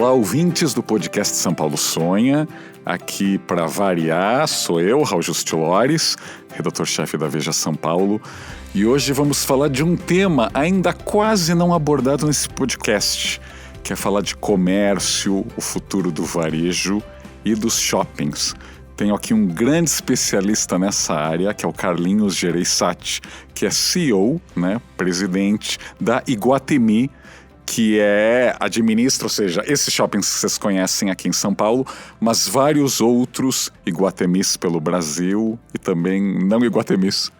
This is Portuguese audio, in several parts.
Olá, ouvintes do podcast São Paulo Sonha. Aqui, para variar, sou eu, Raul Justilores, redator-chefe da Veja São Paulo. E hoje vamos falar de um tema ainda quase não abordado nesse podcast, que é falar de comércio, o futuro do varejo e dos shoppings. Tenho aqui um grande especialista nessa área, que é o Carlinhos Gereissati, que é CEO, presidente da Iguatemi, que administra, ou seja, esses shoppings que vocês conhecem aqui em São Paulo, mas vários outros Iguatemis pelo Brasil e também não Iguatemis.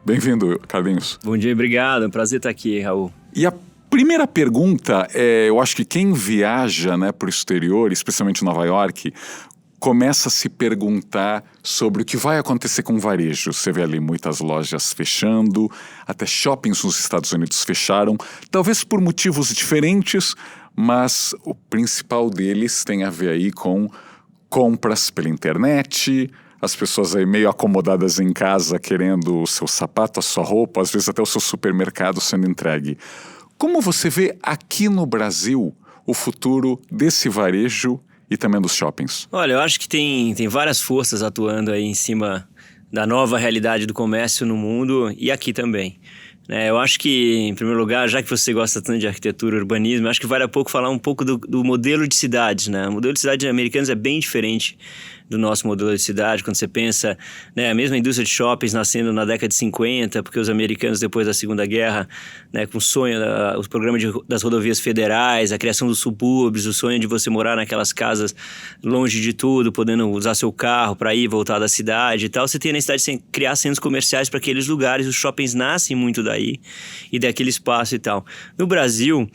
Bem-vindo, Carlinhos. Bom dia, obrigado. É um prazer estar aqui, Raul. E a primeira pergunta eu acho que quem viaja para o exterior, especialmente Nova York, começa a se perguntar sobre o que vai acontecer com o varejo. Você vê ali muitas lojas fechando, até shoppings nos Estados Unidos fecharam, talvez por motivos diferentes, mas o principal deles tem a ver aí com compras pela internet, as pessoas aí meio acomodadas em casa querendo o seu sapato, a sua roupa, às vezes até o seu supermercado sendo entregue. Como você vê aqui no Brasil o futuro desse varejo e também dos shoppings? Olha, eu acho que tem várias forças atuando aí em cima da nova realidade do comércio no mundo e aqui também. Eu acho que, em primeiro lugar, já que você gosta tanto de arquitetura e urbanismo, eu acho que vale a pouco falar um pouco do modelo de cidades, O modelo de cidade americanos é bem diferente do nosso modelo de cidade, quando você pensa, a mesma indústria de shoppings nascendo na década de 50, porque os americanos, depois da Segunda Guerra, com o sonho, os programas das rodovias federais, a criação dos subúrbios, o sonho de você morar naquelas casas longe de tudo, podendo usar seu carro para ir e voltar da cidade e tal, você tem a necessidade de criar centros comerciais para aqueles lugares, os shoppings nascem muito daí e daquele espaço e tal. No Brasil,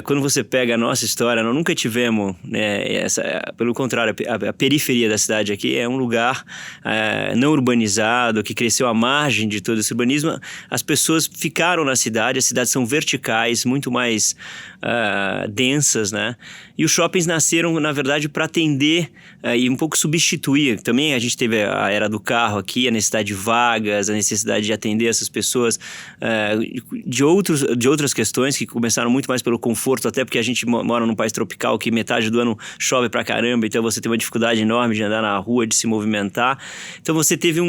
quando você pega a nossa história, nós nunca tivemos, pelo contrário, a periferia da cidade aqui é um lugar não urbanizado, que cresceu à margem de todo esse urbanismo. As pessoas ficaram na cidade, as cidades são verticais, muito mais densas, E os shoppings nasceram, na verdade, para atender e um pouco substituir. Também a gente teve a era do carro aqui, a necessidade de vagas, a necessidade de atender essas pessoas de outras questões que começaram muito mais pelo conforto, até porque a gente mora num país tropical que metade do ano chove pra caramba, então você tem uma dificuldade enorme de andar na rua, de se movimentar. Então você teve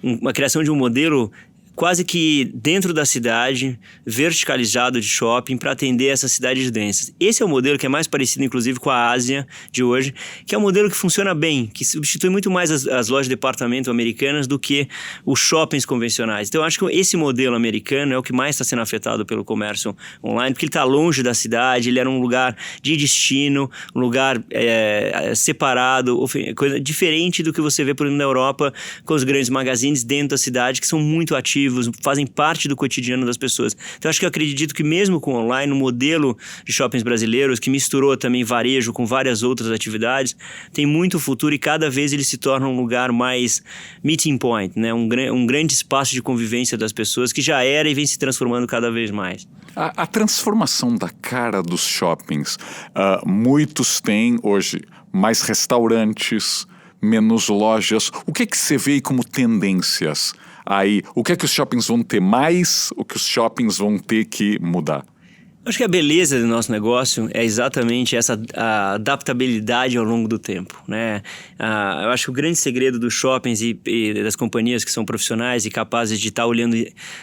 uma criação de um modelo quase que dentro da cidade, verticalizado de shopping para atender essas cidades densas. Esse é o modelo que é mais parecido, inclusive, com a Ásia de hoje, que é um modelo que funciona bem, que substitui muito mais as lojas de departamento americanas do que os shoppings convencionais. Então, eu acho que esse modelo americano é o que mais está sendo afetado pelo comércio online, porque ele está longe da cidade, ele era um lugar de destino, um lugar separado, coisa diferente do que você vê, por exemplo, na Europa, com os grandes magazines dentro da cidade, que são muito ativos, fazem parte do cotidiano das pessoas. Então, acho que eu acredito que mesmo com o online, o modelo de shoppings brasileiros, que misturou também varejo com várias outras atividades, tem muito futuro e cada vez ele se torna um lugar mais meeting point, um grande espaço de convivência das pessoas que já era e vem se transformando cada vez mais. A transformação da cara dos shoppings, muitos têm hoje mais restaurantes, menos lojas. O que você vê aí como tendências aí? O que os shoppings vão ter mais? O que os shoppings vão ter que mudar? Acho que a beleza do nosso negócio é exatamente essa adaptabilidade ao longo do tempo, Eu acho que o grande segredo dos shoppings e das companhias que são profissionais e capazes de estar olhando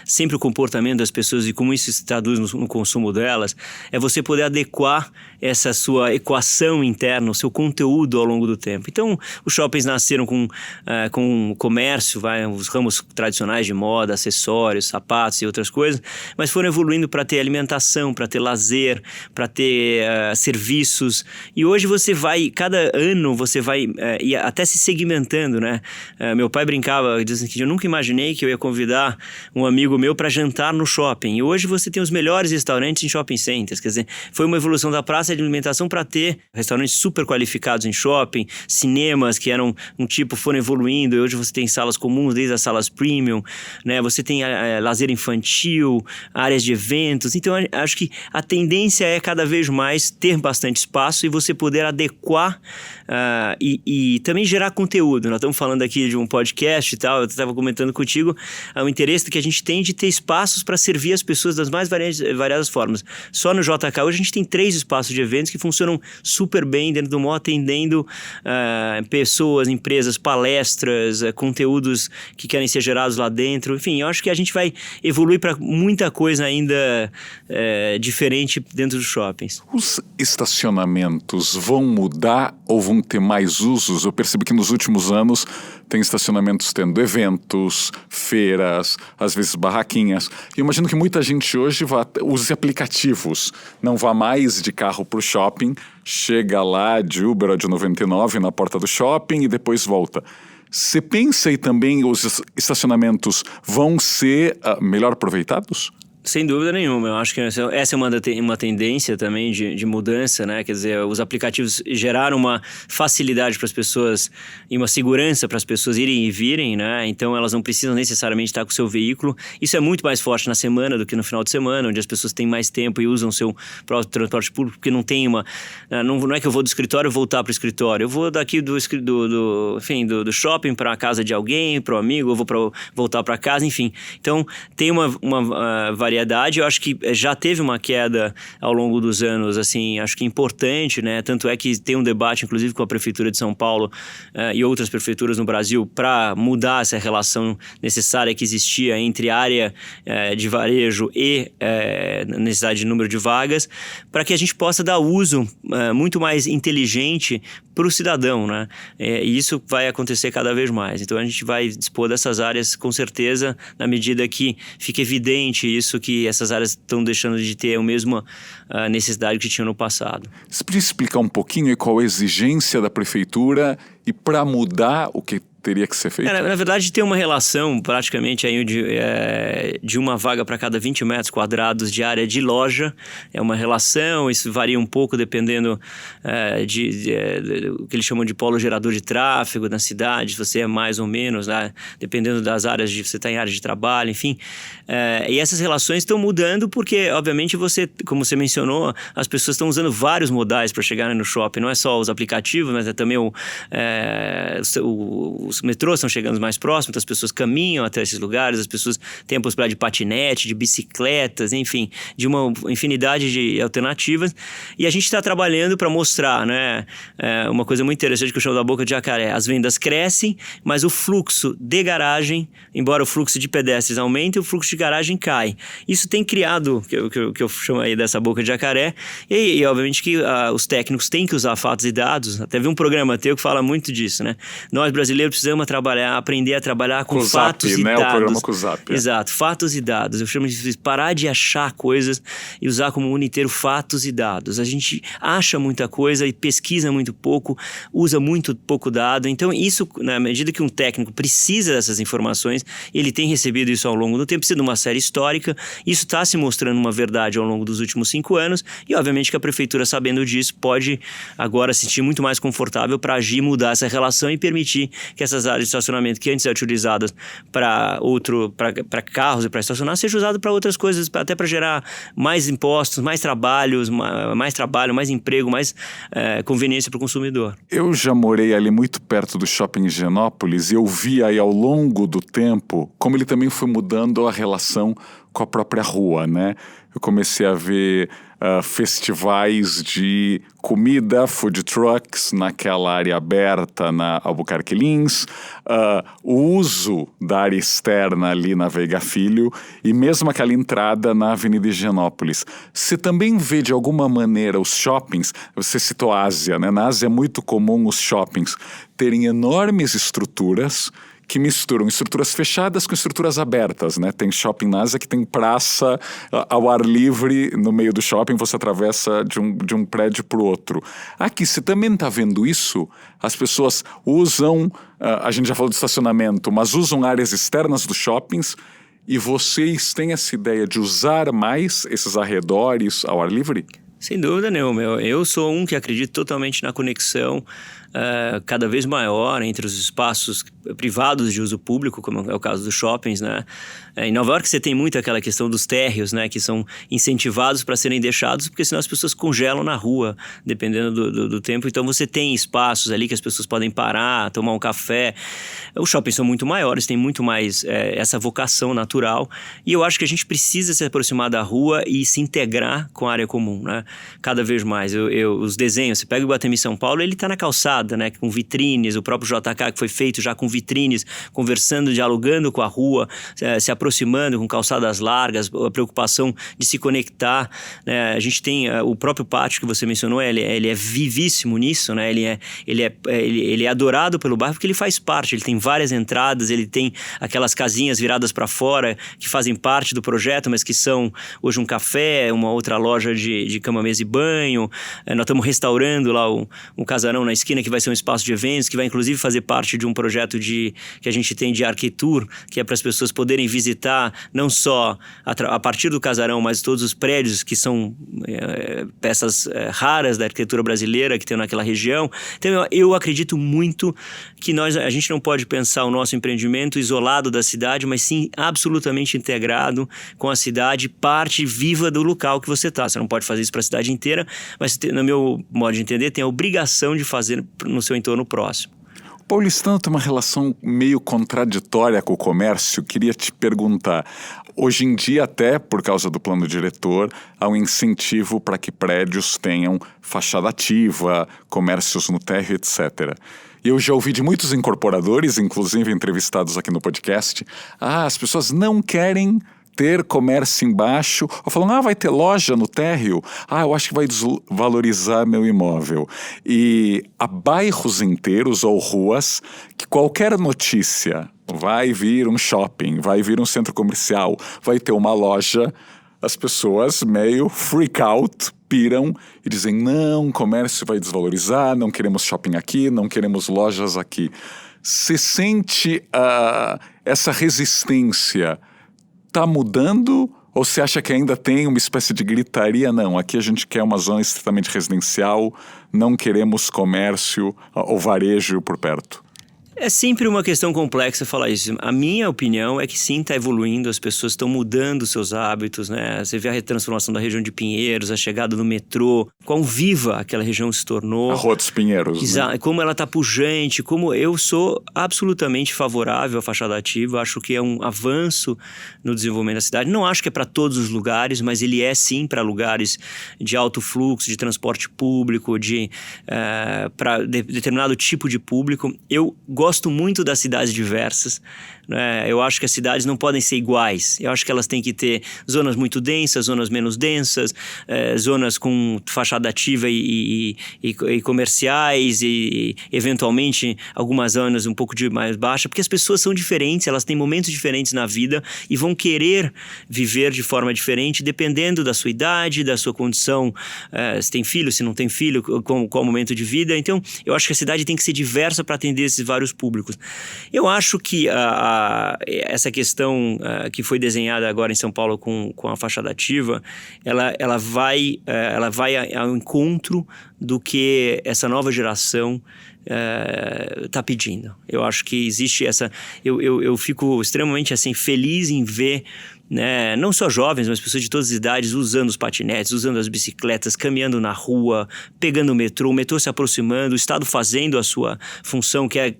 sempre o comportamento das pessoas e como isso se traduz no consumo delas, é você poder adequar essa sua equação interna, o seu conteúdo ao longo do tempo. Então, os shoppings nasceram com comércio, os ramos tradicionais de moda, acessórios, sapatos e outras coisas, mas foram evoluindo para ter alimentação, para ter lazer, para ter serviços. E hoje cada ano você vai até se segmentando, Meu pai brincava, dizendo que eu nunca imaginei que eu ia convidar um amigo meu para jantar no shopping. E hoje você tem os melhores restaurantes em shopping centers. Quer dizer, foi uma evolução da praça de alimentação para ter restaurantes super qualificados em shopping, cinemas que eram foram evoluindo. E hoje você tem salas comuns, desde as salas premium, Você tem lazer infantil, áreas de eventos. Então, acho que a tendência é cada vez mais ter bastante espaço e você poder adequar e também gerar conteúdo. Nós estamos falando aqui de um podcast e tal, eu estava comentando contigo o interesse que a gente tem de ter espaços para servir as pessoas das mais variadas formas. Só no JK hoje a gente tem 3 espaços de eventos que funcionam super bem dentro do MOA, atendendo pessoas, empresas, palestras, conteúdos que querem ser gerados lá dentro. Enfim, eu acho que a gente vai evoluir para muita coisa ainda diferente dentro dos shoppings. Os estacionamentos vão mudar ou vão ter mais usos? Eu percebi que nos últimos anos tem estacionamentos tendo eventos, feiras, às vezes barraquinhas. E eu imagino que muita gente hoje use aplicativos, não vá mais de carro para o shopping, chega lá de Uber ou de 99 na porta do shopping e depois volta. Você pensa aí também os estacionamentos vão ser melhor aproveitados? Sem dúvida nenhuma, eu acho que essa é uma tendência também de mudança, né? Quer dizer, os aplicativos geraram uma facilidade para as pessoas e uma segurança para as pessoas irem e virem, né? Então elas não precisam necessariamente estar com o seu veículo. Isso é muito mais forte na semana do que no final de semana, onde as pessoas têm mais tempo e usam o seu próprio transporte público, porque não tem não é que eu vou do escritório e voltar para o escritório. Eu vou daqui do shopping para a casa de alguém, para o amigo, eu vou voltar para casa, enfim. Então tem uma variedade. Eu acho que já teve uma queda ao longo dos anos, assim, acho que importante, né? Tanto é que tem um debate, inclusive, com a Prefeitura de São Paulo e outras prefeituras no Brasil para mudar essa relação necessária que existia entre área de varejo e necessidade de número de vagas, para que a gente possa dar uso muito mais inteligente para o cidadão, né? E isso vai acontecer cada vez mais. Então a gente vai dispor dessas áreas com certeza, na medida que fica evidente isso, que essas áreas estão deixando de ter a mesma necessidade que tinham no passado. Você podia explicar um pouquinho qual a exigência da prefeitura e para mudar o que teria que ser feito? Na verdade, tem uma relação praticamente aí de uma vaga para cada 20 metros quadrados de área de loja. É uma relação, isso varia um pouco dependendo do que eles chamam de polo gerador de tráfego na cidade, se você é mais ou menos, né? Dependendo das áreas, você está em área de trabalho, enfim. E essas relações estão mudando porque, obviamente, como você mencionou, as pessoas estão usando vários modais para chegarem no shopping. Não é só os aplicativos, mas é também os metrôs estão chegando mais próximos, então as pessoas caminham até esses lugares, as pessoas têm a possibilidade de patinete, de bicicletas, enfim, de uma infinidade de alternativas. E a gente está trabalhando para mostrar, né, uma coisa muito interessante que eu chamo da boca de jacaré. As vendas crescem, mas o fluxo de garagem, embora o fluxo de pedestres aumente, o fluxo de garagem cai. Isso tem criado, que eu chamo aí dessa boca de jacaré, e obviamente que os técnicos têm que usar fatos e dados. Até vi um programa teu que fala muito disso, né? Nós brasileiros precisamos aprender a trabalhar com fatos e dados. O programa com o Zap. Exato, fatos e dados. Eu chamo de parar de achar coisas e usar como mundo inteiro fatos e dados. A gente acha muita coisa e pesquisa muito pouco, usa muito pouco dado. Então isso, na medida que um técnico precisa dessas informações, ele tem recebido isso ao longo do tempo, precisa de uma série histórica. Isso está se mostrando uma verdade ao longo dos últimos 5 anos e obviamente que a prefeitura, sabendo disso, pode agora se sentir muito mais confortável para agir, mudar essa relação e permitir que essas áreas de estacionamento que antes eram utilizadas para carros e para estacionar, sejam usadas para outras coisas, até para gerar mais impostos, mais trabalho, mais emprego, mais conveniência para o consumidor. Eu já morei ali muito perto do shopping Higienópolis e eu vi aí ao longo do tempo como ele também foi mudando a relação com a própria rua, né? Eu comecei a ver festivais de comida, food trucks naquela área aberta na Albuquerque Lins, o uso da área externa ali na Veiga Filho e mesmo aquela entrada na Avenida Higienópolis. Você também vê de alguma maneira os shoppings, você citou a Ásia, né? Na Ásia é muito comum os shoppings terem enormes estruturas que misturam estruturas fechadas com estruturas abertas, né? Tem shopping na Ásia que tem praça ao ar livre no meio do shopping, você atravessa de um prédio para o outro. Aqui, você também está vendo isso? As pessoas usam, a gente já falou de estacionamento, mas usam áreas externas dos shoppings e vocês têm essa ideia de usar mais esses arredores ao ar livre? Sem dúvida nenhuma. Eu sou um que acredita totalmente na conexão cada vez maior entre os espaços privados de uso público, como é o caso dos shoppings, né? Em Nova York você tem muito aquela questão dos térreos, né? Que são incentivados para serem deixados, porque senão as pessoas congelam na rua, dependendo do tempo. Então você tem espaços ali que as pessoas podem parar, tomar um café. Os shoppings são muito maiores, tem muito mais essa vocação natural. E eu acho que a gente precisa se aproximar da rua e se integrar com a área comum, né? Cada vez mais. Os desenhos, você pega o Iguatemi São Paulo, ele está na calçada, né? Com vitrines, o próprio JK que foi feito já com vitrines, conversando, dialogando com a rua, se aproximando com calçadas largas, a preocupação de se conectar, né? A gente tem o próprio pátio que você mencionou, ele é vivíssimo nisso, né? Ele é adorado pelo bairro porque ele faz parte, ele tem várias entradas, ele tem aquelas casinhas viradas para fora que fazem parte do projeto, mas que são hoje um café, uma outra loja de cama, mesa e banho. Nós estamos restaurando lá um casarão na esquina que vai ser um espaço de eventos, que vai inclusive fazer parte de um projeto que a gente tem de arquitetura, que é para as pessoas poderem visitar não só a partir do casarão, mas todos os prédios que são peças raras da arquitetura brasileira que tem naquela região. Então eu acredito muito que a gente não pode pensar o nosso empreendimento isolado da cidade, mas sim absolutamente integrado com a cidade, parte viva do local que você está. Você não pode fazer isso para a cidade inteira, mas no meu modo de entender, tem a obrigação de fazer no seu entorno próximo. O paulistano tem uma relação meio contraditória com o comércio. Queria te perguntar, hoje em dia até por causa do plano diretor, há um incentivo para que prédios tenham fachada ativa, comércios no térreo, etc. E eu já ouvi de muitos incorporadores, inclusive entrevistados aqui no podcast, as pessoas não querem ter comércio embaixo, ou falam, vai ter loja no térreo? Eu acho que vai desvalorizar meu imóvel. E há bairros inteiros ou ruas que qualquer notícia, vai vir um shopping, vai vir um centro comercial, vai ter uma loja, as pessoas meio freak out, piram e dizem, não, o comércio vai desvalorizar, não queremos shopping aqui, não queremos lojas aqui. Você sente essa resistência está mudando ou você acha que ainda tem uma espécie de gritaria? Não, aqui a gente quer uma zona estritamente residencial, não queremos comércio ou varejo por perto. É sempre uma questão complexa falar isso. A minha opinião é que sim, está evoluindo, as pessoas estão mudando seus hábitos, né? Você vê a transformação da região de Pinheiros, a chegada do metrô, quão viva aquela região se tornou. A Rua dos Pinheiros, exato, né? Como ela está pujante, como eu sou absolutamente favorável à fachada ativa, acho que é um avanço no desenvolvimento da cidade. Não acho que é para todos os lugares, mas ele é sim para lugares de alto fluxo, de transporte público, para determinado tipo de público. Eu gosto muito das cidades diversas, né? Eu acho que as cidades não podem ser iguais. Eu acho que elas têm que ter zonas muito densas, zonas menos densas, zonas com fachada ativa e comerciais e eventualmente algumas zonas um pouco de mais baixa, porque as pessoas são diferentes, elas têm momentos diferentes na vida e vão querer viver de forma diferente dependendo da sua idade, da sua condição, se tem filho, se não tem filho, qual o momento de vida. Então, eu acho que a cidade tem que ser diversa para atender esses vários públicos. Eu acho que essa questão que foi desenhada agora em São Paulo com a fachada ativa, ela vai ao encontro do que essa nova geração está pedindo. Eu acho que existe essa... Eu fico extremamente assim, feliz em ver, né, não só jovens, mas pessoas de todas as idades usando os patinetes, usando as bicicletas, caminhando na rua, pegando o metrô se aproximando, o Estado fazendo a sua função, que é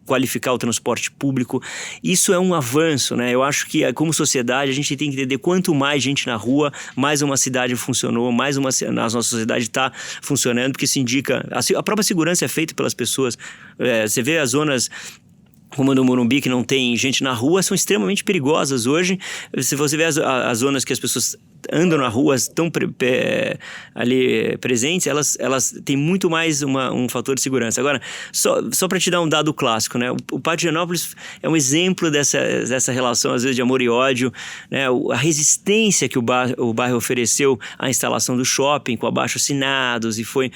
qualificar o transporte público. Isso é um avanço, né? Eu acho que como sociedade a gente tem que entender quanto mais gente na rua, mais uma cidade funcionou, mais a nossa sociedade está funcionando, porque isso indica... A própria segurança é feita pelas pessoas. Você vê as zonas como no Morumbi, que não tem gente na rua, são extremamente perigosas hoje. Se você vê as zonas que as pessoas andam na rua, estão ali presentes, elas têm muito mais um fator de segurança. Agora, só para te dar um dado clássico, né? O Pátio de Higienópolis é um exemplo dessa relação, às vezes, de amor e ódio, né? A resistência que o bairro ofereceu à instalação do shopping, com abaixo-assinados, e foi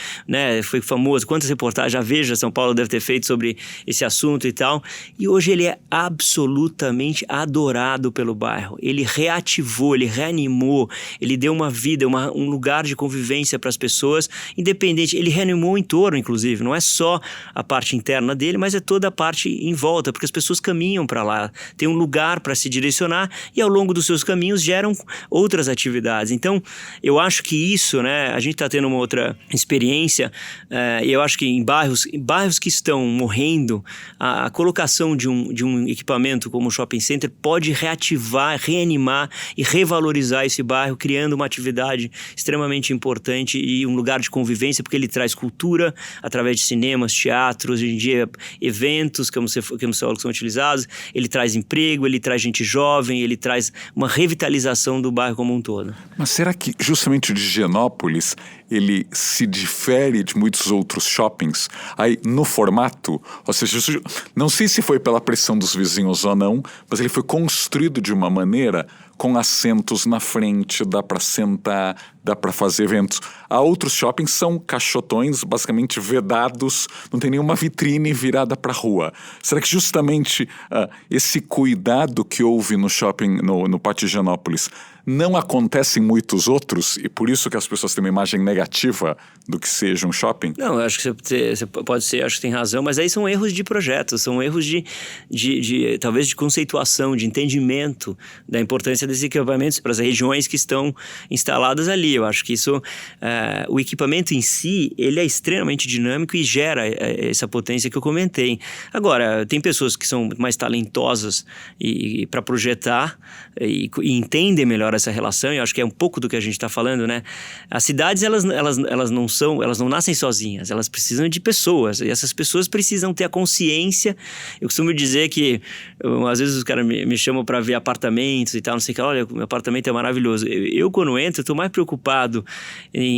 famoso. Quantas reportagens a Veja São Paulo deve ter feito sobre esse assunto e tal. E hoje ele é absolutamente adorado pelo bairro. Ele reativou, ele reanimou, ele deu uma vida, um lugar de convivência para as pessoas, independente, ele reanimou o entorno, inclusive, não é só a parte interna dele, mas é toda a parte em volta, porque as pessoas caminham para lá, tem um lugar para se direcionar e ao longo dos seus caminhos geram outras atividades. Então, eu acho que isso, né, a gente está tendo uma outra experiência, e eu acho que em bairros que estão morrendo, a colocação de um equipamento como o shopping center pode reativar, reanimar e revalorizar esse bairro, criando uma atividade extremamente importante e um lugar de convivência, porque ele traz cultura através de cinemas, teatros, hoje em dia eventos como você falou que são utilizados, ele traz emprego, ele traz gente jovem, ele traz uma revitalização do bairro como um todo. Mas será que justamente o de Higienópolis ele se difere de muitos outros shoppings aí no formato? Ou seja, não sei se foi pela pressão dos vizinhos ou não, mas ele foi construído de uma maneira com assentos na frente, dá para sentar, dá para fazer eventos. Há outros shoppings que são caixotões basicamente vedados, não tem nenhuma vitrine virada para a rua. Será que justamente esse cuidado que houve no shopping, no Pátio Higienópolis, não acontece em muitos outros e por isso que as pessoas têm uma imagem negativa do que seja um shopping? Não, eu acho que você pode ser, acho que tem razão, mas aí são erros de projeto, são erros de talvez de conceituação, de entendimento da importância desses equipamentos para as regiões que estão instaladas ali. Eu acho que isso, o equipamento em si, ele é extremamente dinâmico e gera essa potência que eu comentei. Agora, tem pessoas que são mais talentosas para projetar e entendem melhor essa relação, e eu acho que é um pouco do que a gente está falando, né? As cidades, elas não nascem sozinhas, elas precisam de pessoas, e essas pessoas precisam ter a consciência. Eu costumo dizer que, às vezes os caras me chamam para ver apartamentos e tal, não sei o que, olha, meu apartamento é maravilhoso. Eu quando entro, estou mais preocupado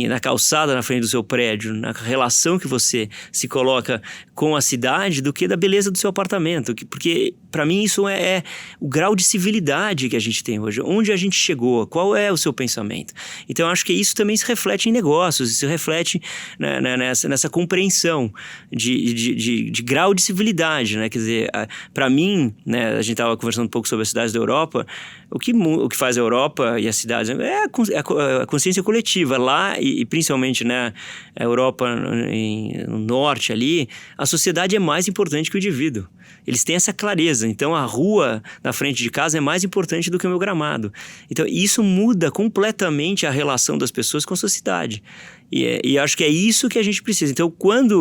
na calçada na frente do seu prédio, na relação que você se coloca com a cidade, do que da beleza do seu apartamento, porque para mim isso é o grau de civilidade que a gente tem hoje, onde a gente chegou, qual é o seu pensamento. Então eu acho que isso também se reflete em negócios, se reflete nessa compreensão de grau de civilidade, né? Quer dizer, para mim, né, a gente estava conversando um pouco sobre as cidades da Europa, o que faz a Europa e as cidades é a consciência coletiva. Lá, e principalmente, né, a Europa no norte ali, a sociedade é mais importante que o indivíduo. Eles têm essa clareza. Então, a rua na frente de casa é mais importante do que o meu gramado. Então, isso muda completamente a relação das pessoas com a sociedade. E acho que é isso que a gente precisa. Então,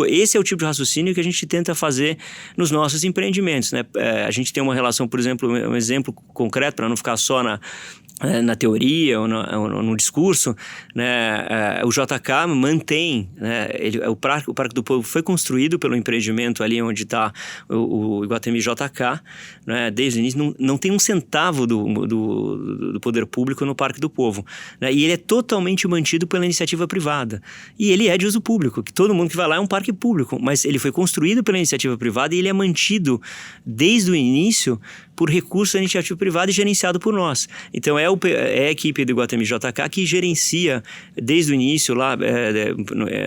esse é o tipo de raciocínio que a gente tenta fazer nos nossos empreendimentos, né? A gente tem uma relação, por exemplo, um exemplo concreto, para não ficar só na teoria ou no discurso, né? O JK mantém, né? O Parque do Povo foi construído pelo empreendimento ali onde está o Iguatemi JK, né? Desde o início não tem um centavo do poder público no Parque do Povo, né? E ele é totalmente mantido pela iniciativa privada e ele é de uso público, que todo mundo que vai lá é um parque público, mas ele foi construído pela iniciativa privada e ele é mantido desde o início por recursos da iniciativa privada e gerenciado por nós. Então é a equipe do Iguatemi JK que gerencia desde o início lá,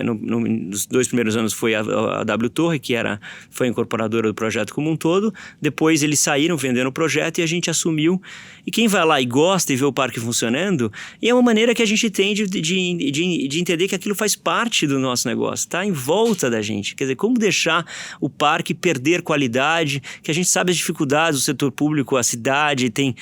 nos 2 primeiros anos foi a W Torre, que foi a incorporadora do projeto como um todo. Depois eles saíram vendendo o projeto e a gente assumiu. E quem vai lá e gosta e vê o parque funcionando, e é uma maneira que a gente tem de entender que aquilo faz parte do nosso negócio, está em volta da gente. Quer dizer, como deixar o parque perder qualidade, que a gente sabe as dificuldades do setor público, a cidade tem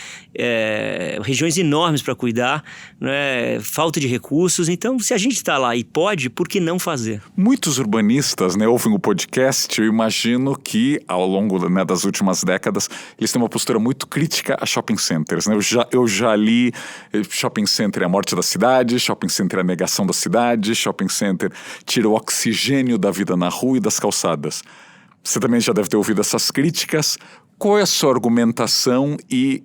regiões enormes para cuidar, né? Falta de recursos. Então, se a gente está lá e pode, por que não fazer? Muitos urbanistas, né, ouvem o podcast. Eu imagino que ao longo, né, das últimas décadas eles têm uma postura muito crítica a shopping centers, né? Eu já li shopping center é a morte da cidade, shopping center é a negação da cidade, shopping center tira o oxigênio da vida na rua e das calçadas. Você também já deve ter ouvido essas críticas. Qual é a sua argumentação e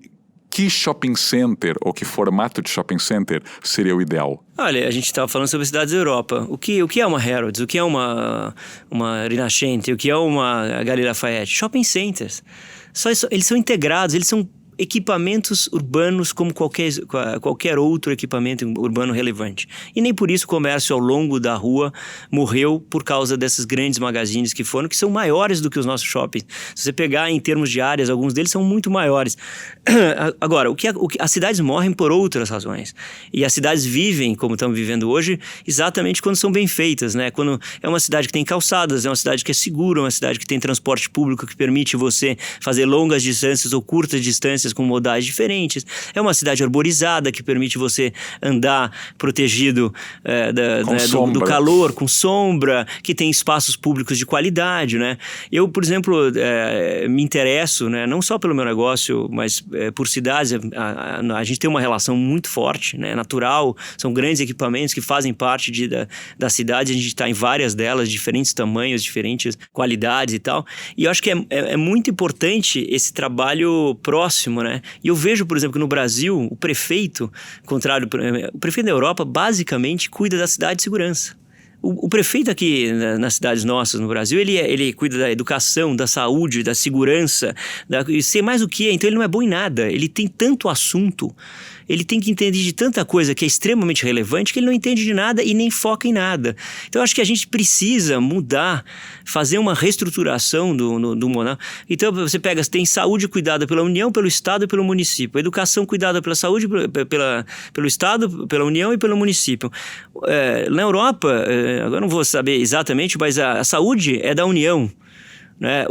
que shopping center ou que formato de shopping center seria o ideal? Olha, a gente estava falando sobre cidades da Europa. O que é uma Harrods? O que é uma Rinascente? O que é uma Galeria Lafayette? Shopping centers. Eles são integrados, eles são equipamentos urbanos como qualquer outro equipamento urbano relevante. E nem por isso o comércio ao longo da rua morreu por causa dessas grandes magazines que são maiores do que os nossos shoppings. Se você pegar em termos de áreas, alguns deles são muito maiores. Agora, as cidades morrem por outras razões. E as cidades vivem, como estamos vivendo hoje, exatamente quando são bem feitas, né? Quando é uma cidade que tem calçadas, é uma cidade que é segura, uma cidade que tem transporte público que permite você fazer longas distâncias ou curtas distâncias com modais diferentes. É uma cidade arborizada que permite você andar protegido do calor, com sombra, que tem espaços públicos de qualidade, né? Eu, por exemplo, me interesso, né, não só pelo meu negócio, mas por cidades. A gente tem uma relação muito forte, né, natural. São grandes equipamentos que fazem parte da cidade. A gente está em várias delas, diferentes tamanhos, diferentes qualidades e tal. E eu acho que é muito importante esse trabalho próximo, né? E eu vejo, por exemplo, que no Brasil, o prefeito da Europa, basicamente, cuida da cidade de segurança. O prefeito aqui nas cidades nossas no Brasil, ele cuida da educação, da saúde, da segurança, e sei mais o que. Então ele não é bom em nada. Ele tem tanto assunto, ele tem que entender de tanta coisa que é extremamente relevante que ele não entende de nada e nem foca em nada. Então eu acho que a gente precisa mudar, fazer uma reestruturação do monarca. Então você tem saúde cuidada pela União, pelo Estado e pelo município. Educação cuidada pela saúde, pelo Estado, pela União e pelo município. Na Europa, agora não vou saber exatamente, mas a saúde é da União, né?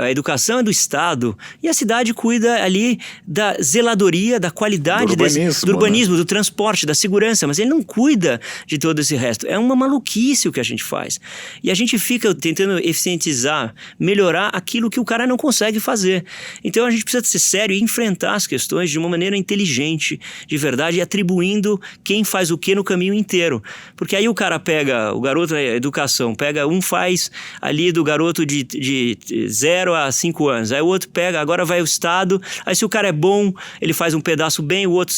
A educação é do Estado e a cidade cuida ali da zeladoria, da qualidade do urbanismo, né? Do transporte, da segurança, mas ele não cuida de todo esse resto. É uma maluquice o que a gente faz. E a gente fica tentando eficientizar, melhorar aquilo que o cara não consegue fazer. Então a gente precisa ser sério e enfrentar as questões de uma maneira inteligente, de verdade, e atribuindo quem faz o que no caminho inteiro. Porque aí o cara pega, o garoto da educação, faz ali do garoto de 0 a 5 anos, aí o outro pega, agora vai o Estado, aí se o cara é bom, ele faz um pedaço bem, o outro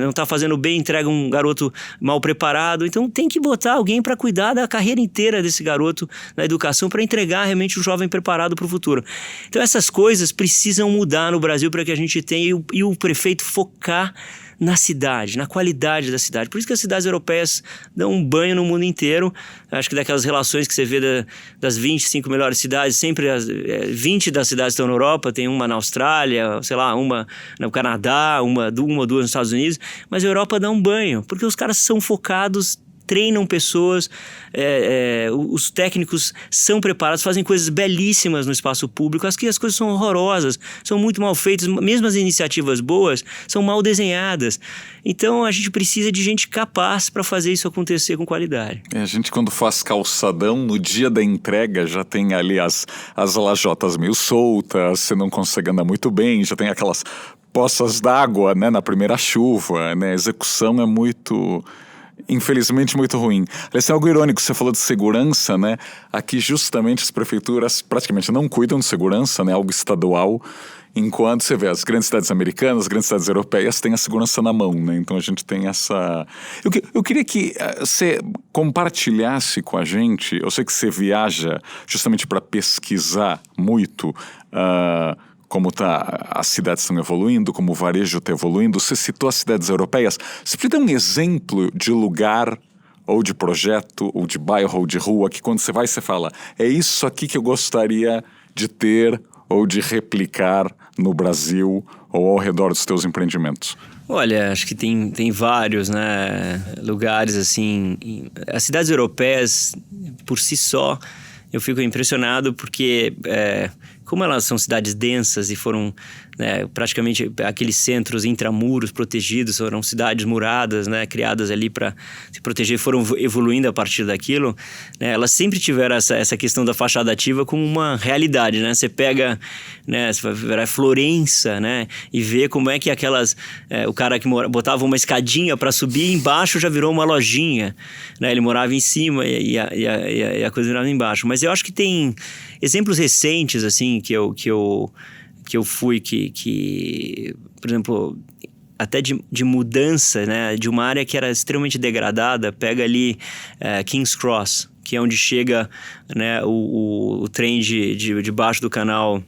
não está fazendo bem, entrega um garoto mal preparado. Então tem que botar alguém para cuidar da carreira inteira desse garoto na educação, para entregar realmente o jovem preparado para o futuro. Então essas coisas precisam mudar no Brasil para que a gente tenha, e o prefeito focar na cidade, na qualidade da cidade. Por isso que as cidades europeias dão um banho no mundo inteiro. Acho que daquelas relações que você vê das 25 melhores cidades, sempre 20 das cidades estão na Europa, tem uma na Austrália, sei lá, uma no Canadá, uma ou duas nos Estados Unidos, mas a Europa dá um banho, porque os caras são focados, treinam pessoas, os técnicos são preparados, fazem coisas belíssimas no espaço público. As coisas são horrorosas, são muito mal feitas, mesmo as iniciativas boas são mal desenhadas. Então a gente precisa de gente capaz para fazer isso acontecer com qualidade. A gente, quando faz calçadão, no dia da entrega já tem ali as lajotas meio soltas, você não consegue andar muito bem, já tem aquelas poças d'água, né, na primeira chuva, né? A execução é infelizmente muito ruim. Aliás, é algo irônico, você falou de segurança, né? Aqui justamente as prefeituras praticamente não cuidam de segurança, né? Algo estadual, enquanto você vê as grandes cidades americanas, as grandes cidades europeias têm a segurança na mão, né? Então a gente tem essa... Eu queria que você compartilhasse com a gente, eu sei que você viaja justamente para pesquisar muito, como as cidades estão evoluindo, como o varejo está evoluindo. Você citou as cidades europeias. Você podia dar um exemplo de lugar, ou de projeto, ou de bairro, ou de rua, que quando você vai, você fala, é isso aqui que eu gostaria de ter ou de replicar no Brasil ou ao redor dos teus empreendimentos? Olha, acho que tem vários, né, lugares assim. As cidades europeias, por si só, eu fico impressionado porque... como elas são cidades densas e foram, né, praticamente aqueles centros intramuros protegidos, foram cidades muradas, né, criadas ali para se proteger, foram evoluindo a partir daquilo, né, elas sempre tiveram essa questão da fachada ativa como uma realidade, né? Você pega, né, você vai ver a Florença, né, e vê como é que o cara que botava uma escadinha para subir, embaixo já virou uma lojinha, né? Ele morava em cima e a coisa virava embaixo. Mas eu acho que tem exemplos recentes, assim, que eu fui, por exemplo, até de mudança, né, de uma área que era extremamente degradada. Pega ali King's Cross, que é onde chega, né, o trem de baixo do canal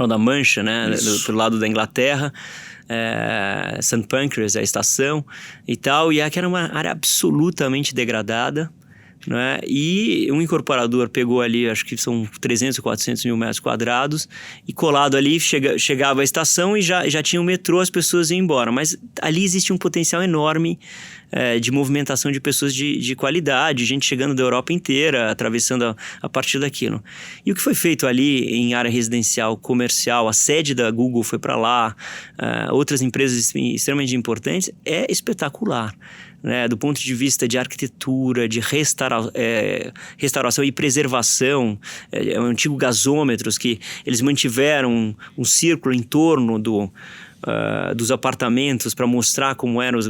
da Mancha, né, do lado da Inglaterra. St. Pancras, a estação e tal, e aqui era uma área absolutamente degradada, né? E um incorporador pegou ali, acho que são 300, 400 mil metros quadrados, e colado ali, chegava a estação e já tinha um metrô, as pessoas iam embora. Mas ali existe um potencial enorme de movimentação de pessoas de qualidade, gente chegando da Europa inteira, atravessando a partir daquilo. E o que foi feito ali em área residencial, comercial, a sede da Google foi para lá, outras empresas extremamente importantes, é espetacular. Né, do ponto de vista de arquitetura, de restauração e preservação, antigo gasômetros que eles mantiveram um círculo em torno dos apartamentos para mostrar como eram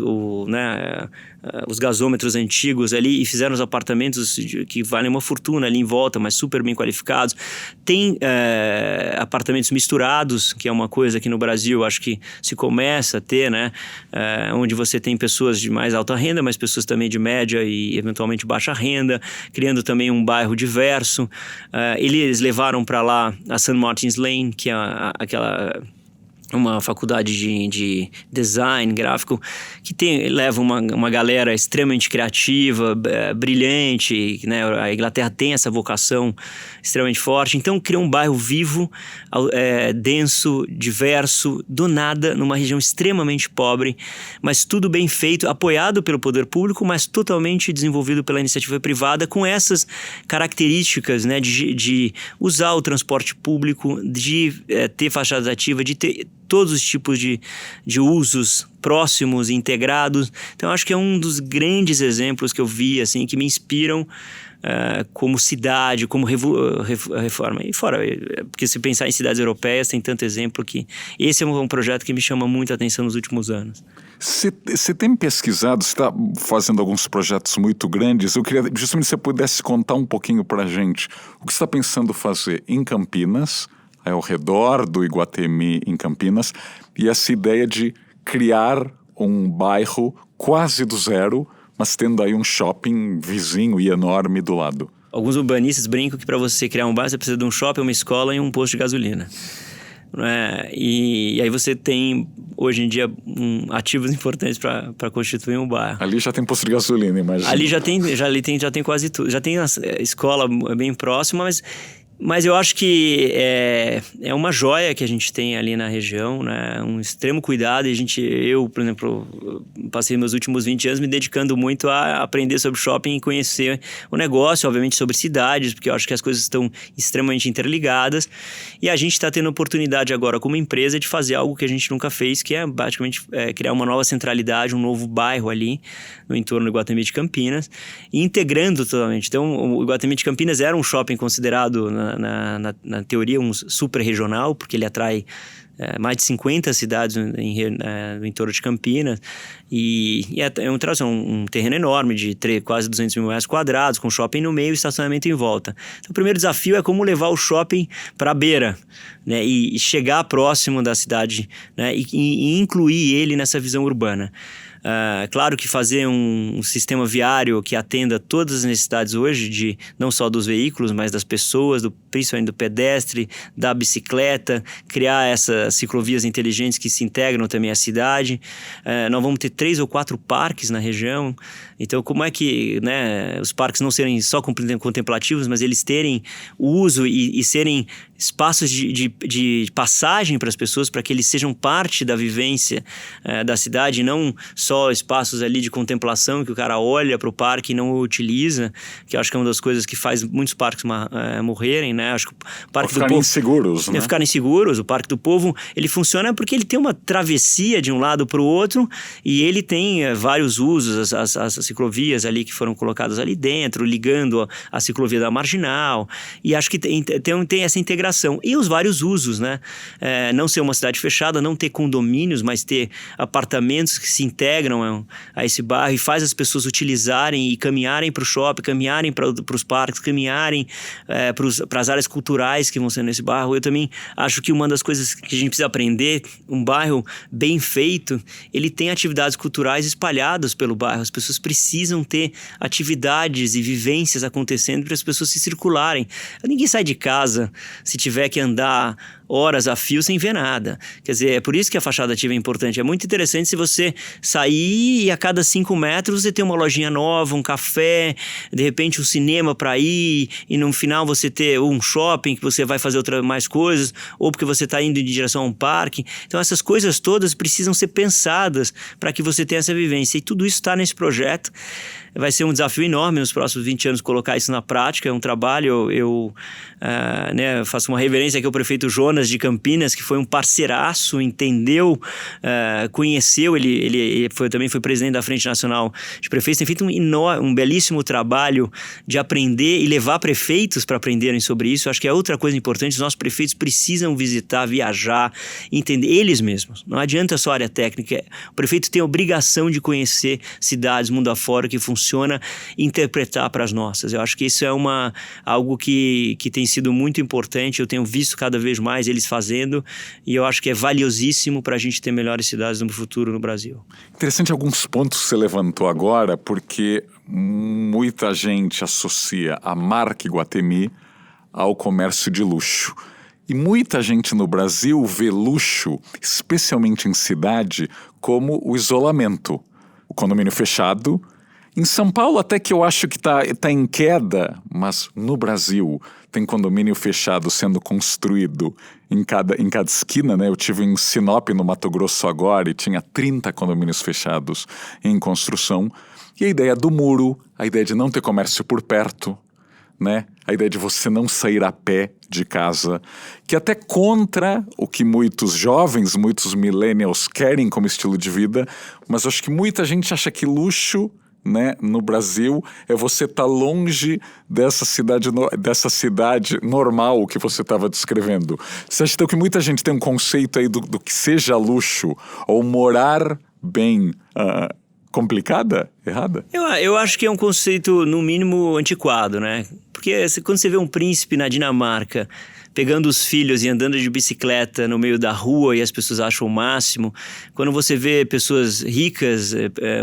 os gasômetros antigos ali, e fizeram os apartamentos que valem uma fortuna ali em volta, mas super bem qualificados. Tem apartamentos misturados, que é uma coisa que no Brasil acho que se começa a ter, né? Onde você tem pessoas de mais alta renda, mas pessoas também de média e eventualmente baixa renda, criando também um bairro diverso. Eles levaram para lá a St. Martin's Lane, que é uma faculdade de design gráfico que leva uma galera extremamente criativa, brilhante, né? A Inglaterra tem essa vocação extremamente forte, então criou um bairro vivo, denso, diverso, do nada, numa região extremamente pobre, mas tudo bem feito, apoiado pelo poder público, mas totalmente desenvolvido pela iniciativa privada, com essas características, né? De usar o transporte público, de ter fachadas ativas, de ter todos os tipos de usos próximos, integrados. Então, acho que é um dos grandes exemplos que eu vi, assim, que me inspiram como cidade, como reforma. E fora, porque se pensar em cidades europeias, tem tanto exemplo que esse é um projeto que me chama muito a atenção nos últimos anos. Você tem pesquisado, você está fazendo alguns projetos muito grandes. Eu queria justamente que você pudesse contar um pouquinho para a gente o que você está pensando fazer em Campinas, ao redor do Iguatemi em Campinas, e essa ideia de criar um bairro quase do zero, mas tendo aí um shopping vizinho e enorme do lado. Alguns urbanistas brincam que para você criar um bairro você precisa de um shopping, uma escola e um posto de gasolina. E aí você tem, hoje em dia, ativos importantes para constituir um bairro. Ali já tem posto de gasolina, imagina. Ali já tem quase tudo. Já tem a escola bem próxima, mas eu acho que é uma joia que a gente tem ali na região, né? Um extremo cuidado. E eu, por exemplo, passei meus últimos 20 anos me dedicando muito a aprender sobre shopping e conhecer o negócio, obviamente sobre cidades, porque eu acho que as coisas estão extremamente interligadas. E a gente está tendo a oportunidade agora, como empresa, de fazer algo que a gente nunca fez, que é basicamente criar uma nova centralidade, um novo bairro ali no entorno do Iguatemi de Campinas, e integrando totalmente. Então, o Iguatemi de Campinas era um shopping considerado, na teoria, um super regional, porque ele atrai mais de 50 cidades no entorno de Campinas, e é um terreno enorme de quase 200 mil metros quadrados, com shopping no meio e estacionamento em volta. Então, o primeiro desafio é como levar o shopping para a beira, né, e chegar próximo da cidade, né, e incluir ele nessa visão urbana. Claro que fazer um sistema viário que atenda todas as necessidades hoje, não só dos veículos, mas das pessoas, principalmente do pedestre, da bicicleta, criar essas ciclovias inteligentes que se integram também à cidade. Nós vamos ter 3 ou 4 parques na região. Então, como é que, né, os parques não serem só contemplativos, mas eles terem o uso e serem espaços de passagem para as pessoas, para que eles sejam parte da vivência da cidade, e não só espaços ali de contemplação que o cara olha para o parque e não o utiliza, que eu acho que é uma das coisas que faz muitos parques morrerem, né? Acho que o Parque do Povo... inseguros, né? Ficarem inseguros. O Parque do Povo, ele funciona porque ele tem uma travessia de um lado para o outro, e ele tem vários usos, as ciclovias ali que foram colocadas ali dentro, ligando a ciclovia da Marginal, e acho que tem essa integração. E os vários usos, né? Não ser uma cidade fechada, não ter condomínios, mas ter apartamentos que se integram integram a esse bairro e faz as pessoas utilizarem e caminharem para o shopping, caminharem para os parques, caminharem para as áreas culturais que vão ser nesse bairro. Eu também acho que uma das coisas que a gente precisa aprender, um bairro bem feito, ele tem atividades culturais espalhadas pelo bairro. As pessoas precisam ter atividades e vivências acontecendo para as pessoas se circularem. Ninguém sai de casa se tiver que andar horas a fio sem ver nada. Quer dizer, é por isso que a fachada ativa é importante. É muito interessante se você sair e a cada 5 metros você ter uma lojinha nova, um café, de repente um cinema para ir, e no final você ter um shopping que você vai fazer mais coisas, ou porque você está indo em direção a um parque. Então essas coisas todas precisam ser pensadas para que você tenha essa vivência. E tudo isso está nesse projeto. Vai ser um desafio enorme nos próximos 20 anos colocar isso na prática. É um trabalho, eu faço uma reverência aqui ao prefeito Jonas de Campinas, que foi um parceiraço, entendeu, conheceu, ele também foi presidente da Frente Nacional de Prefeitos, tem feito um belíssimo trabalho de aprender e levar prefeitos para aprenderem sobre isso. Acho que é outra coisa importante, os nossos prefeitos precisam visitar, viajar, entender eles mesmos. Não adianta só a área técnica, o prefeito tem a obrigação de conhecer cidades, mundo afora, que funciona, e interpretar para as nossas. Eu acho que isso é algo que tem sido muito importante, eu tenho visto cada vez mais eles fazendo, e eu acho que é valiosíssimo para a gente ter melhores cidades no futuro no Brasil. Interessante alguns pontos que você levantou agora, porque muita gente associa a marca Iguatemi ao comércio de luxo. E muita gente no Brasil vê luxo, especialmente em cidade, como o isolamento. O condomínio fechado. Em São Paulo até que eu acho que tá em queda, mas no Brasil tem condomínio fechado sendo construído em cada esquina, né? Eu tive em Sinop, no Mato Grosso agora, e tinha 30 condomínios fechados em construção. E a ideia do muro, a ideia de não ter comércio por perto, né? A ideia de você não sair a pé de casa, que até contra o que muitos jovens, muitos millennials querem como estilo de vida, mas acho que muita gente acha que luxo, né, no Brasil é você estar longe dessa cidade normal que você estava descrevendo. Você acha então que muita gente tem um conceito aí do que seja luxo ou morar bem complicada, errada? Eu acho que é um conceito, no mínimo, antiquado, né? Porque quando você vê um príncipe na Dinamarca pegando os filhos e andando de bicicleta no meio da rua e as pessoas acham o máximo, quando você vê pessoas ricas,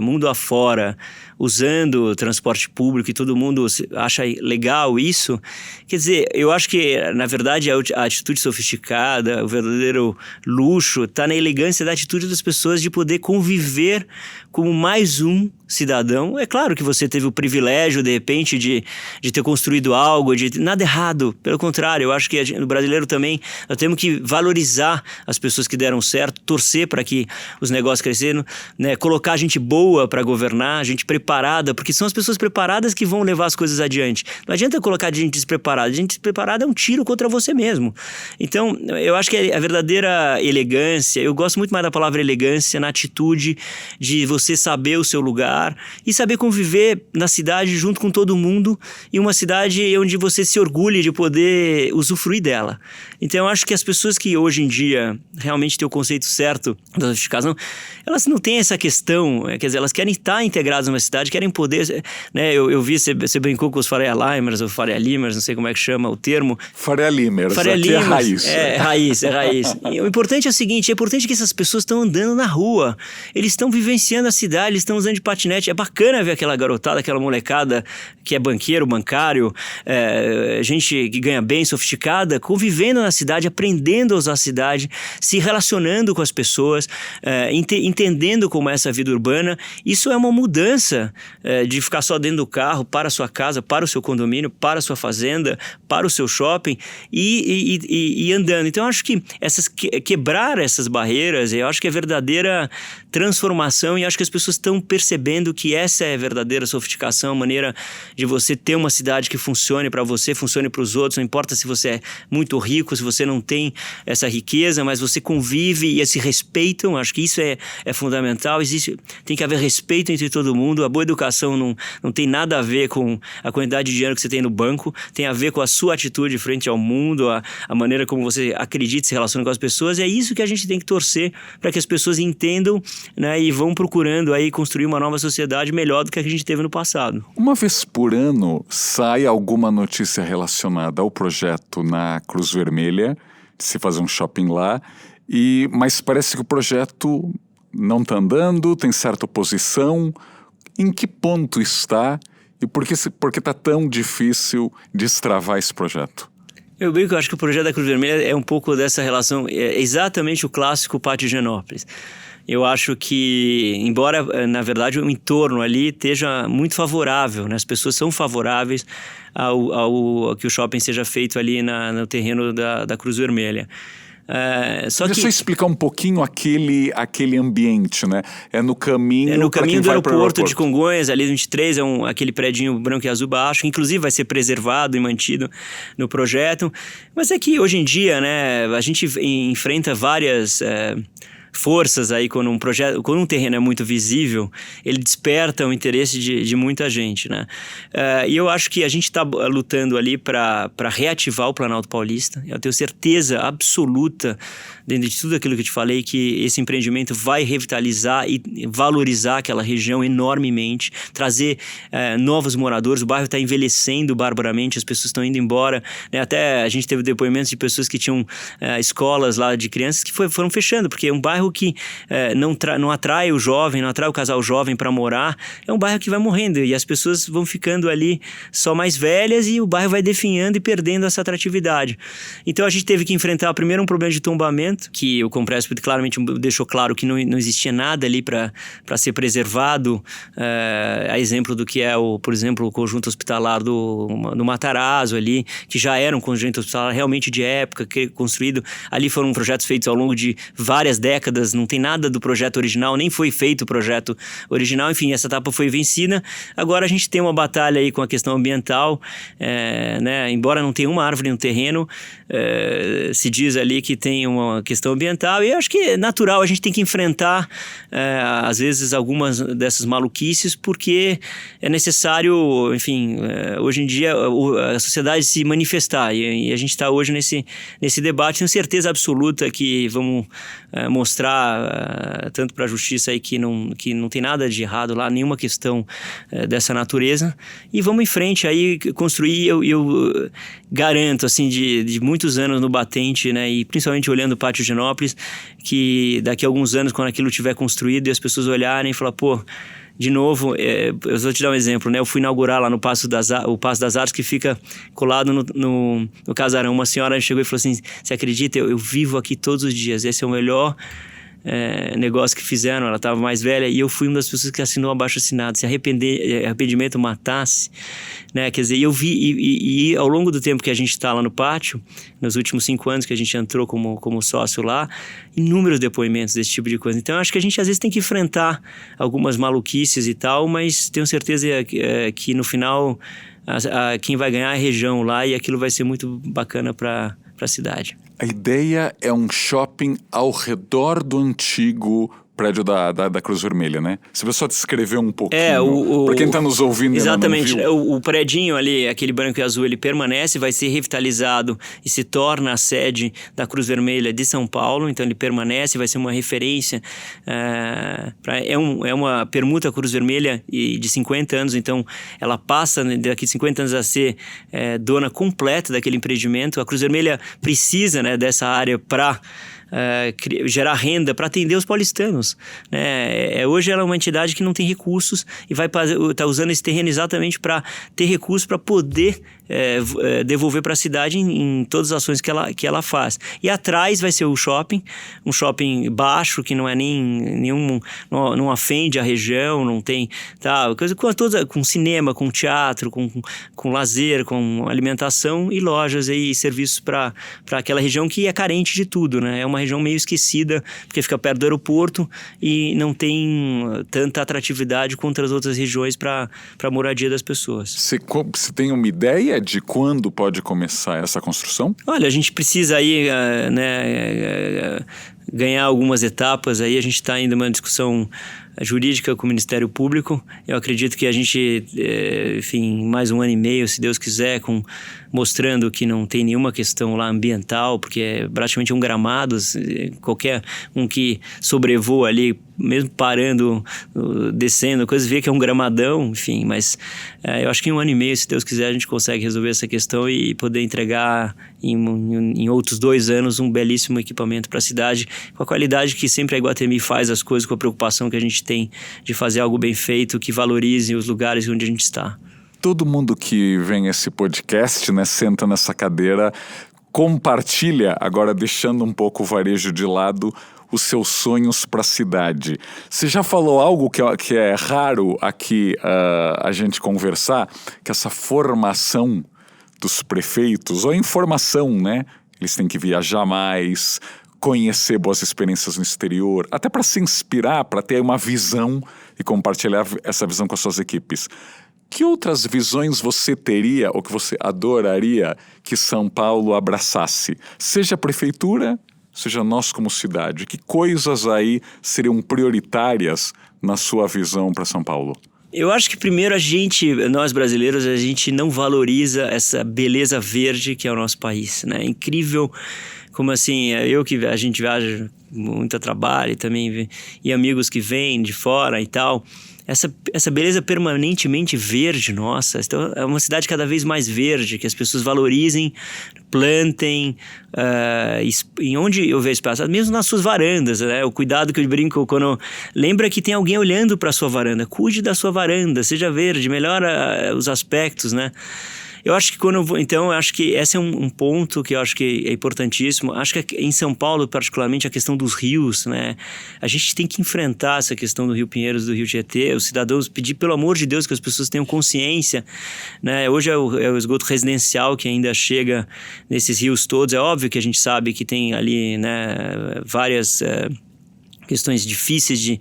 mundo afora, usando transporte público e todo mundo acha legal isso, quer dizer, eu acho que, na verdade, a atitude sofisticada, o verdadeiro luxo, está na elegância da atitude das pessoas de poder conviver como mais um cidadão. É claro que você teve o privilégio, de repente, de ter construído algo, nada errado, pelo contrário, eu acho que no brasileiro também nós temos que valorizar as pessoas que deram certo, torcer para que os negócios cresçam, né? Colocar gente boa para governar, gente preparada, porque são as pessoas preparadas que vão levar as coisas adiante. Não adianta colocar gente despreparada. Gente despreparada é um tiro contra você mesmo. Então, eu acho que a verdadeira elegância, eu gosto muito mais da palavra elegância na atitude de você saber o seu lugar e saber conviver na cidade junto com todo mundo, e uma cidade onde você se orgulhe de poder usufruir dela. Então, eu acho que as pessoas que hoje em dia realmente têm o conceito certo da sofisticação, elas não têm essa questão, quer dizer, elas querem estar integradas numa cidade, querem poder, né? Eu vi, você brincou com os Faria Limers ou Faria Limers, não sei como é que chama o termo. Faria Limers, Faria aqui Limers, é raiz. É raiz. E o importante é o seguinte, é importante que essas pessoas estão andando na rua, eles estão vivenciando a cidade, eles estão usando de patinete. É bacana ver aquela garotada, aquela molecada que é banqueiro, bancário, gente que ganha bem, sofisticada, convivendo na cidade, aprendendo a usar a cidade, se relacionando com as pessoas, entendendo como é essa vida urbana. Isso é uma mudança de ficar só dentro do carro, para a sua casa, para o seu condomínio, para a sua fazenda, para o seu shopping e andando. Então, eu acho que quebrar essas barreiras, eu acho que é verdadeira transformação, e acho que as pessoas estão percebendo entendendo que essa é a verdadeira sofisticação, a maneira de você ter uma cidade que funcione para você, funcione para os outros, não importa se você é muito rico, se você não tem essa riqueza, mas você convive e se respeitam, acho que isso é fundamental, tem que haver respeito entre todo mundo, a boa educação não tem nada a ver com a quantidade de dinheiro que você tem no banco, tem a ver com a sua atitude frente ao mundo, a maneira como você acredita e se relaciona com as pessoas, é isso que a gente tem que torcer para que as pessoas entendam, né, e vão procurando aí construir uma nova sociedade melhor do que a gente teve no passado. Uma vez por ano sai alguma notícia relacionada ao projeto na Cruz Vermelha, de se fazer um shopping lá, mas parece que o projeto não está andando, tem certa oposição. Em que ponto está e por que está tão difícil destravar esse projeto? Eu brinco, eu acho que o projeto da Cruz Vermelha é um pouco dessa relação, é exatamente o clássico Pátio Higienópolis. Eu acho que, embora, na verdade, o entorno ali esteja muito favorável, né? As pessoas são favoráveis ao que o shopping seja feito ali no terreno da Cruz Vermelha. Deixa eu explicar um pouquinho aquele ambiente, né? É no caminho do aeroporto de Congonhas, ali 23, aquele predinho branco e azul baixo, inclusive vai ser preservado e mantido no projeto. Mas é que hoje em dia, né, a gente enfrenta várias forças aí quando um terreno é muito visível, ele desperta o interesse de muita gente, né? E eu acho que a gente está lutando ali para reativar o Planalto Paulista. Eu tenho certeza absoluta, dentro de tudo aquilo que eu te falei, que esse empreendimento vai revitalizar e valorizar aquela região enormemente, trazer novos moradores. O bairro está envelhecendo barbaramente, as pessoas estão indo embora, né? Até a gente teve depoimentos de pessoas que tinham escolas lá de crianças que foram fechando, porque é um bairro que não atrai o jovem, não atrai o casal jovem para morar, é um bairro que vai morrendo e as pessoas vão ficando ali só mais velhas e o bairro vai definhando e perdendo essa atratividade. Então a gente teve que enfrentar primeiro um problema de tombamento, que o Compresp claramente deixou claro que não existia nada ali para ser preservado, a exemplo do que é, por exemplo, o conjunto hospitalar do Matarazzo ali, que já era um conjunto hospitalar realmente de época, construído, ali foram projetos feitos ao longo de várias décadas, não tem nada do projeto original, nem foi feito o projeto original, enfim, essa etapa foi vencida. Agora a gente tem uma batalha aí com a questão ambiental, né? Embora não tenha uma árvore no terreno, se diz ali que tem uma questão ambiental, e eu acho que é natural, a gente tem que enfrentar às vezes algumas dessas maluquices, porque é necessário, enfim, hoje em dia a sociedade se manifestar, e a gente está hoje nesse debate. Tenho certeza absoluta que vamos mostrar tanto para a justiça aí que não tem nada de errado lá, nenhuma questão dessa natureza, e vamos em frente aí construir. Eu garanto, assim, de muitos anos no batente, né, e principalmente olhando o Pátio Higienópolis, que daqui a alguns anos, quando aquilo tiver construído e as pessoas olharem e falar, pô, de novo, eu vou te dar um exemplo, né? Eu fui inaugurar lá no Paço das Artes, que fica colado no casarão. Uma senhora chegou e falou assim, você acredita? Eu vivo aqui todos os dias, esse é o melhor negócio que fizeram. Ela estava mais velha e eu fui uma das pessoas que assinou abaixo-assinado. Se arrependimento matasse, né? Quer dizer, eu vi e ao longo do tempo que a gente está lá no pátio, nos últimos 5 anos que a gente entrou como sócio lá, inúmeros depoimentos desse tipo de coisa. Então eu acho que a gente às vezes tem que enfrentar algumas maluquices e tal, mas tenho certeza que no final quem vai ganhar é a região lá, e aquilo vai ser muito bacana para a cidade. A ideia é um shopping ao redor do antigo prédio da Cruz Vermelha, né? Você vai só descrever um pouquinho, para quem está nos ouvindo. Exatamente, ainda não viu. O predinho ali, aquele branco e azul, ele permanece, vai ser revitalizado e se torna a sede da Cruz Vermelha de São Paulo. Então ele permanece, vai ser uma referência, é uma permuta Cruz Vermelha de 50 anos, então ela passa daqui 50 anos a ser dona completa daquele empreendimento. A Cruz Vermelha precisa, né, dessa área para gerar renda para atender os paulistanos, né? Hoje ela é uma entidade que não tem recursos e vai estar usando esse terreno exatamente para ter recursos para poder devolver para a cidade em todas as ações que ela faz. E atrás vai ser um shopping baixo, que não é não ofende a região, não tem, tá, coisa com cinema, com teatro, com lazer, com alimentação e lojas e serviços para aquela região que é carente de tudo, né? É uma região meio esquecida, porque fica perto do aeroporto e não tem tanta atratividade contra as outras regiões para a moradia das pessoas. Você tem uma ideia de quando pode começar essa construção? Olha, a gente precisa aí, ganhar algumas etapas. Aí a gente está ainda numa discussão jurídica com o Ministério Público. Eu acredito que a gente, enfim, mais 1 ano e meio, se Deus quiser, mostrando que não tem nenhuma questão lá ambiental, porque é praticamente um gramado, qualquer um que sobrevoa ali, mesmo parando, descendo, coisas, vê que é um gramadão, enfim, mas eu acho que em 1 ano e meio, se Deus quiser, a gente consegue resolver essa questão e poder entregar em outros 2 anos um belíssimo equipamento para a cidade, com a qualidade que sempre a Iguatemi faz as coisas, com a preocupação que a gente tem de fazer algo bem feito, que valorize os lugares onde a gente está. Todo mundo que vem a esse podcast, né, senta nessa cadeira, compartilha, agora deixando um pouco o varejo de lado, os seus sonhos para a cidade. Você já falou algo que é raro aqui a gente conversar, que essa formação dos prefeitos, ou informação, né? Eles têm que viajar mais, conhecer boas experiências no exterior, até para se inspirar, para ter uma visão e compartilhar essa visão com as suas equipes. Que outras visões você teria ou que você adoraria que São Paulo abraçasse? Seja a prefeitura, seja nós como cidade. Que coisas aí seriam prioritárias na sua visão para São Paulo? Eu acho que primeiro nós brasileiros, a gente não valoriza essa beleza verde que é o nosso país, né? É incrível como assim, a gente viaja muito a trabalho e também e amigos que vêm de fora e tal. Essa beleza permanentemente verde, nossa, então é uma cidade cada vez mais verde, que as pessoas valorizem, plantem, em onde eu vejo espaço, mesmo nas suas varandas, né? O cuidado que eu brinco quando lembra que tem alguém olhando para a sua varanda, cuide da sua varanda, seja verde, melhora os aspectos, né? Eu acho que eu acho que esse é um ponto que eu acho que é importantíssimo. Acho que em São Paulo, particularmente, a questão dos rios, né? A gente tem que enfrentar essa questão do Rio Pinheiros, do Rio Tietê. Os cidadãos pedir, pelo amor de Deus, que as pessoas tenham consciência, né? Hoje é o esgoto residencial que ainda chega nesses rios todos. É óbvio que a gente sabe que tem ali, né, várias questões difíceis de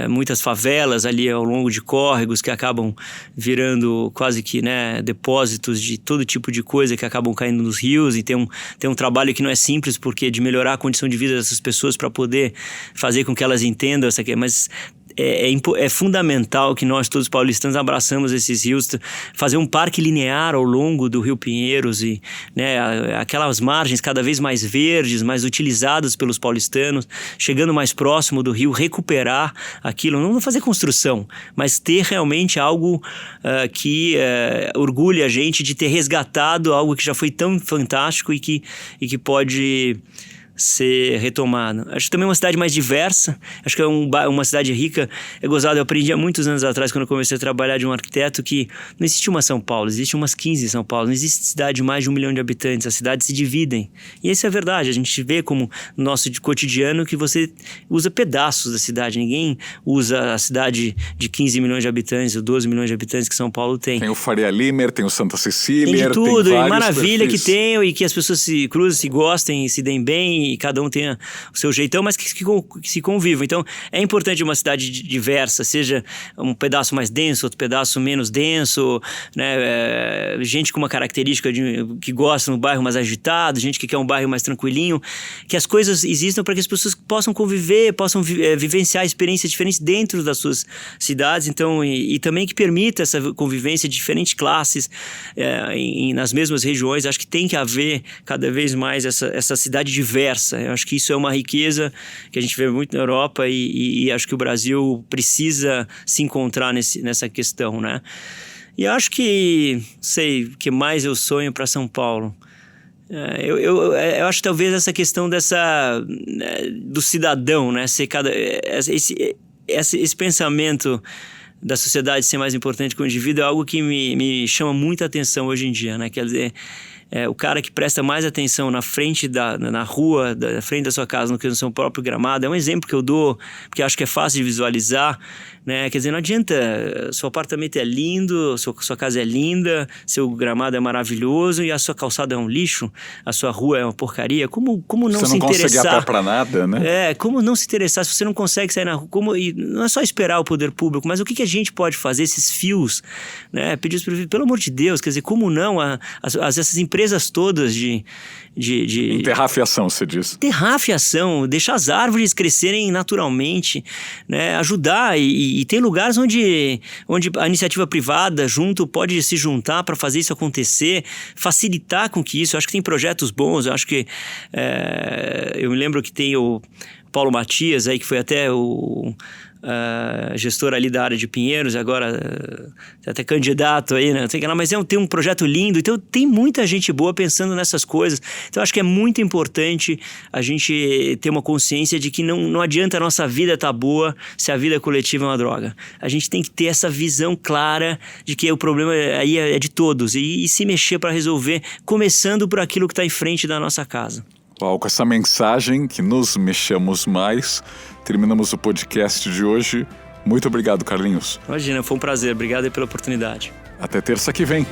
muitas favelas ali ao longo de córregos que acabam virando quase que, né, depósitos de todo tipo de coisa que acabam caindo nos rios, e tem um trabalho que não é simples, porque de melhorar a condição de vida dessas pessoas para poder fazer com que elas entendam mas é fundamental que nós todos paulistanos abraçamos esses rios, fazer um parque linear ao longo do Rio Pinheiros e, né, aquelas margens cada vez mais verdes, mais utilizadas pelos paulistanos, chegando mais próximo do rio, recuperar aquilo, não fazer construção, mas ter realmente algo que orgulhe a gente de ter resgatado algo que já foi tão fantástico e que pode ser retomado. Acho que também é uma cidade mais diversa, acho que é uma cidade rica, é gozado. Eu aprendi há muitos anos atrás, quando eu comecei a trabalhar, de um arquiteto, que não existe uma São Paulo, existe umas 15 São Paulo, não existe cidade de mais de 1 milhão de habitantes, as cidades se dividem, e isso é verdade. A gente vê como no nosso cotidiano que você usa pedaços da cidade, ninguém usa a cidade de 15 milhões de habitantes ou 12 milhões de habitantes que São Paulo tem. Tem o Faria Limer, tem o Santa Cecília, tem de tudo, tem e maravilha perfis. que tem, e que as pessoas se cruzem, se gostem, se deem bem, e cada um tenha o seu jeitão, mas que se convivam. Então, é importante uma cidade diversa, seja um pedaço mais denso, outro pedaço menos denso, né? Gente com uma característica que gosta de um bairro mais agitado, gente que quer um bairro mais tranquilinho, que as coisas existam para que as pessoas possam conviver, possam vivenciar experiências diferentes dentro das suas cidades, então, e também que permita essa convivência de diferentes classes nas mesmas regiões. Acho que tem que haver cada vez mais essa cidade diversa. Eu acho que isso é uma riqueza que a gente vê muito na Europa, e acho que o Brasil precisa se encontrar nessa questão, né? E acho que, sei, o que mais eu sonho para São Paulo? Eu acho que talvez essa questão do cidadão, né? Ser esse pensamento da sociedade ser mais importante que o indivíduo é algo que me chama muita atenção hoje em dia, né? Quer dizer, o cara que presta mais atenção na frente na rua, na frente da sua casa, no que no seu próprio gramado. É um exemplo que eu dou, porque acho que é fácil de visualizar, né? Quer dizer, não adianta, seu apartamento é lindo, sua casa é linda, seu gramado é maravilhoso e a sua calçada é um lixo, a sua rua é uma porcaria. Como não se interessar? Você não consegue ir a pé pra nada, né? Como não se interessar se você não consegue sair na rua? E não é só esperar o poder público, mas o que a gente pode fazer, esses fios, né? Pedir pelo amor de Deus, quer dizer, como não essas empresas todas de enterrar a fiação, você diz. Enterrar a fiação, deixar as árvores crescerem naturalmente, né? Ajudar e tem lugares onde a iniciativa privada pode se juntar para fazer isso acontecer, facilitar com que isso. Eu acho que tem projetos bons, eu acho que eu me lembro que tem o Paulo Matias aí, que foi até o gestor ali da área de Pinheiros, agora até candidato aí, né? Mas tem um projeto lindo, então tem muita gente boa pensando nessas coisas. Então acho que é muito importante a gente ter uma consciência de que não adianta a nossa vida estar boa se a vida coletiva é uma droga. A gente tem que ter essa visão clara de que o problema aí é de todos e se mexer para resolver, começando por aquilo que está em frente da nossa casa. Uau, com essa mensagem que nos mexemos mais, terminamos o podcast de hoje. Muito obrigado, Carlinhos. Imagina, foi um prazer. Obrigado aí pela oportunidade. Até terça que vem.